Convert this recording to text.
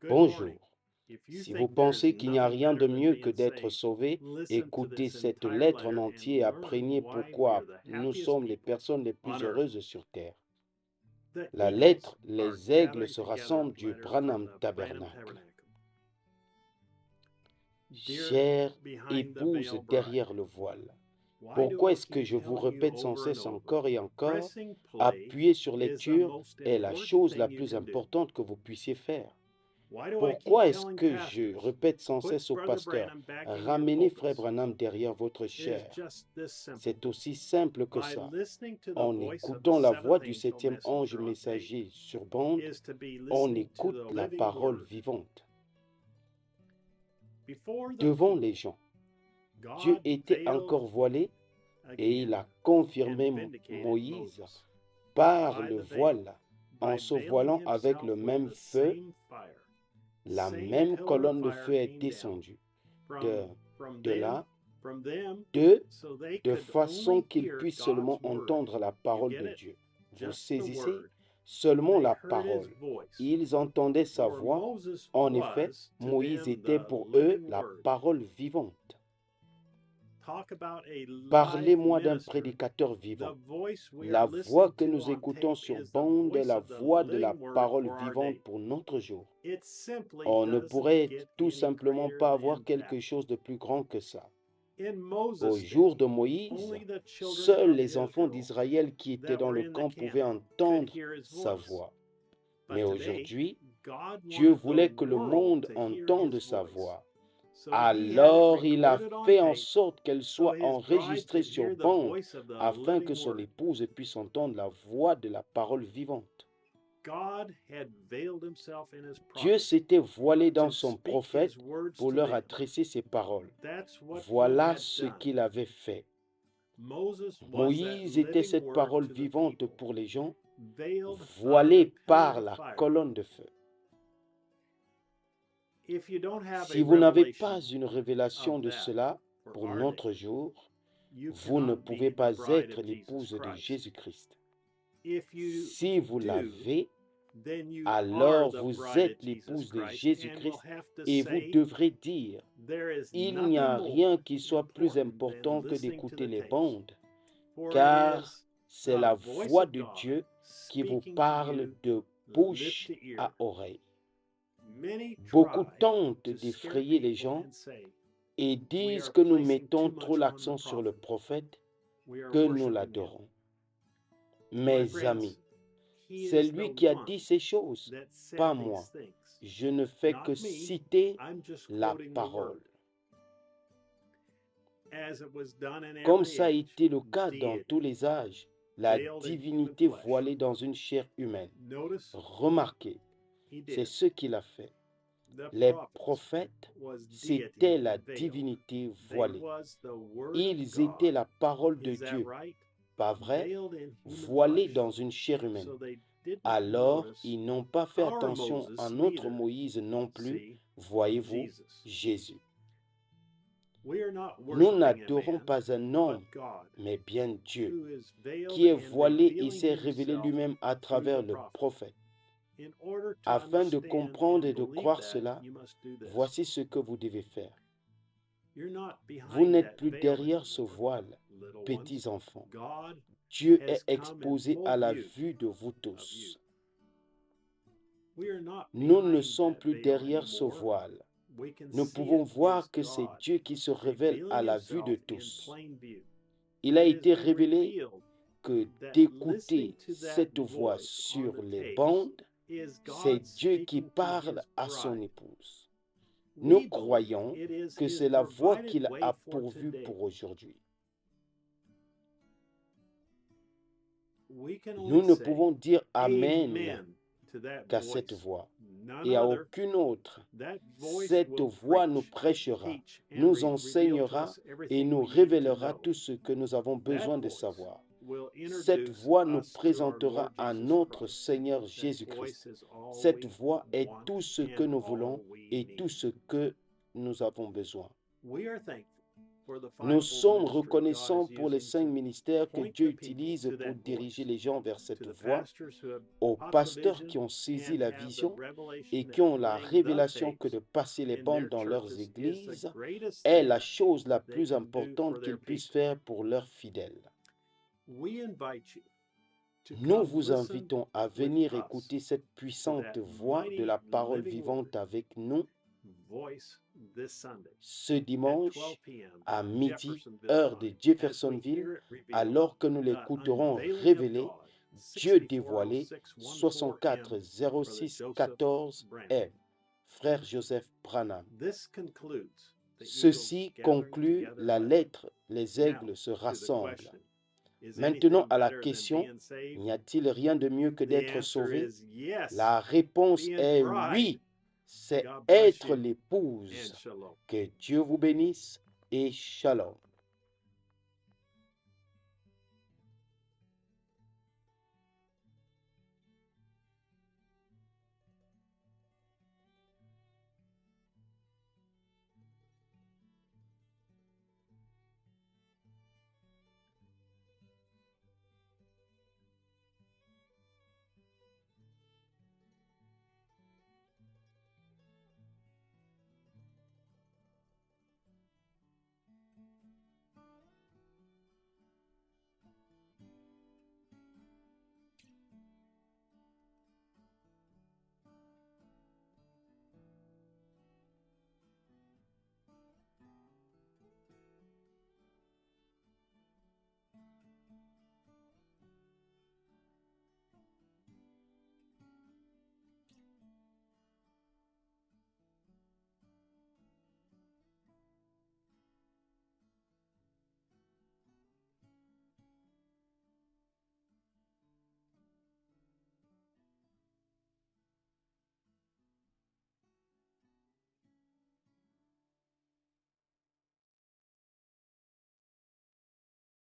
Bonjour. Si vous pensez qu'il n'y a rien de mieux que d'être sauvé, écoutez cette lettre en entier et apprenez pourquoi nous sommes les personnes les plus heureuses sur Terre. La lettre Les aigles se rassemblent du Branham Tabernacle. Chère épouse derrière le voile, pourquoi est-ce que je vous répète sans cesse encore et encore, appuyer sur lecture est la chose la plus importante que vous puissiez faire. Pourquoi est-ce que je répète sans cesse au pasteur, ramenez Frère Branham derrière votre chair? C'est aussi simple que ça. En écoutant la voix du septième ange messager sur bande, on écoute la parole vivante. Devant les gens, Dieu était encore voilé et il a confirmé Moïse par le voile en se voilant avec le même feu. La même colonne de feu est descendue de là, de façon qu'ils puissent seulement entendre la parole de Dieu. Vous saisissez? Seulement la parole. Ils entendaient sa voix. En effet, Moïse était pour eux la parole vivante. Parlez-moi d'un prédicateur vivant. La voix que nous écoutons sur bande est la voix de la parole vivante pour notre jour. On ne pourrait tout simplement pas avoir quelque chose de plus grand que ça. Au jour de Moïse, seuls les enfants d'Israël qui étaient dans le camp pouvaient entendre sa voix. Mais aujourd'hui, Dieu voulait que le monde entende sa voix. Alors il a fait en sorte qu'elle soit enregistrée sur bande afin que son épouse puisse entendre la voix de la parole vivante. Dieu s'était voilé dans son prophète pour leur adresser ses paroles. Voilà ce qu'il avait fait. Moïse était cette parole vivante pour les gens, voilé par la colonne de feu. Si vous n'avez pas une révélation de cela pour notre jour, vous ne pouvez pas être l'épouse de Jésus-Christ. Si vous l'avez, alors vous êtes l'épouse de Jésus-Christ et vous devrez dire, il n'y a rien qui soit plus important que d'écouter les bandes, car c'est la voix de Dieu qui vous parle de bouche à oreille. Beaucoup tentent d'effrayer les gens et disent que nous mettons trop l'accent sur le prophète, que nous l'adorons. Mes amis, c'est lui qui a dit ces choses, pas moi. Je ne fais que citer la parole. Comme ça a été le cas dans tous les âges, la divinité voilée dans une chair humaine. Remarquez, c'est ce qu'il a fait. Les prophètes, c'était la divinité voilée. Ils étaient la parole de Dieu, pas vrai? Voilés dans une chair humaine. Alors, ils n'ont pas fait attention à notre Moïse non plus, voyez-vous, Jésus. Nous n'adorons pas un homme, mais bien Dieu, qui est voilé et s'est révélé lui-même à travers le prophète. Afin de comprendre et de croire cela, voici ce que vous devez faire. Vous n'êtes plus derrière ce voile, petits enfants. Dieu est exposé à la vue de vous tous. Nous ne sommes plus derrière ce voile. Nous pouvons voir que c'est Dieu qui se révèle à la vue de tous. Il a été révélé que d'écouter cette voix sur les bandes, c'est Dieu qui parle à son épouse. Nous croyons que c'est la voie qu'il a pourvue pour aujourd'hui. Nous ne pouvons dire Amen qu'à cette voix et à aucune autre. Cette voix nous prêchera, nous enseignera et nous révélera tout ce que nous avons besoin de savoir. Cette voix nous présentera à notre Seigneur Jésus-Christ. Cette voix est tout ce que nous voulons et tout ce que nous avons besoin. Nous sommes reconnaissants pour les 5 ministères que Dieu utilise pour diriger les gens vers cette voie, aux pasteurs qui ont saisi la vision et qui ont la révélation que de passer les bandes dans leurs églises est la chose la plus importante qu'ils puissent faire pour leurs fidèles. Nous vous invitons à venir écouter cette puissante voix de la parole vivante avec nous ce dimanche à midi, heure de Jeffersonville, alors que nous l'écouterons révéler, Dieu dévoilé, 64 06 14 M. Frère Joseph Branham. Ceci conclut la lettre « Les aigles se rassemblent ». Maintenant, à la question, n'y a-t-il rien de mieux que d'être sauvé? La réponse est oui, c'est être l'épouse. Que Dieu vous bénisse et shalom.